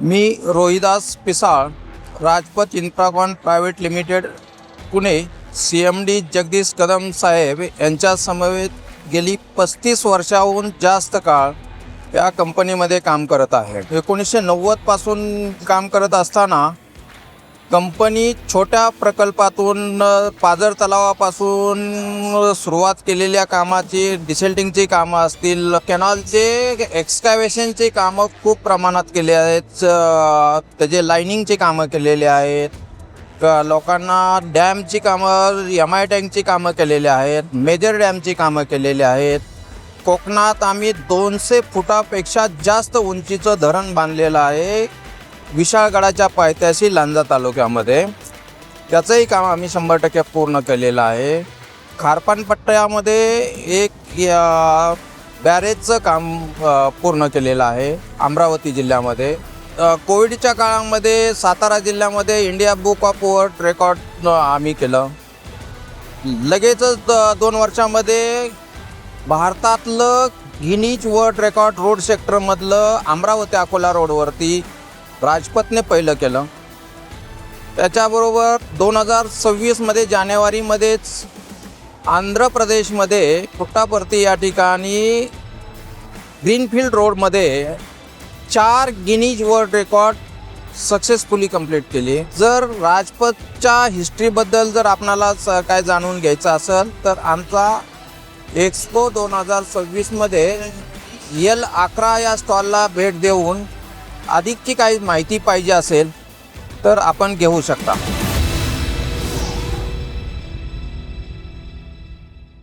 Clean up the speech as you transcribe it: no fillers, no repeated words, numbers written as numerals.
मी Rohidas Pisal, Rajpath Infracon private limited, Pune, CMD Jagdish Kadam साहेब यांच्या समवेत गेली 35 वर्षाहून जास्त काळ या कंपनीमध्ये काम करत आहे. 1990 पासून काम करत असताना कंपनी छोट्या प्रकल्पातून पाझर तलावापासून सुरुवात केलेल्या कामाची डिसेल्टिंगची कामं असतील, कॅनॉलचे एक्सकॅव्हेशनची कामं खूप प्रमाणात केली आहेत, त्याचे लायनिंगची कामं केलेली आहेत, लोकांना डॅमची कामं, MI टँकची कामं केलेली आहेत, मेजर डॅमची कामं केलेली आहेत. कोकणात आम्ही 200 फुटापेक्षा जास्त उंचीचं धरण बांधलेलं आहे विशाळगडाच्या पायथ्याशी लांजा तालुक्यामध्ये. त्याचंही काम आम्ही 100% पूर्ण केलेलं आहे. खारपानपट्ट्यामध्ये एक बॅरेजचं काम पूर्ण केलेलं आहे अमरावती जिल्ह्यामध्ये. कोविडच्या काळामध्ये सातारा जिल्ह्यामध्ये India book of world record आम्ही केलं. लगेचच 2 वर्षामध्ये भारतातलं गिनीज वर्ल्ड रेकॉर्ड रोड सेक्टरमधलं अमरावती अकोला रोडवरती राजपथने पहिलं केलं. त्याच्याबरोबर 2026मध्ये जानेवारीमध्येच आंध्र प्रदेशमध्ये पुट्टापर्ती या ठिकाणी ग्रीनफील्ड रोडमध्ये 4 Guinness world record successfully complete केली. जर राजपथच्या हिस्ट्रीबद्दल जर आपणाला काय जाणून घ्यायचं असेल तर आमचा एक्सपो 2026मध्ये L11 या स्टॉलला भेट देऊन अधिकची काही माहिती पाहिजे असेल तर आपण घेऊ शकता.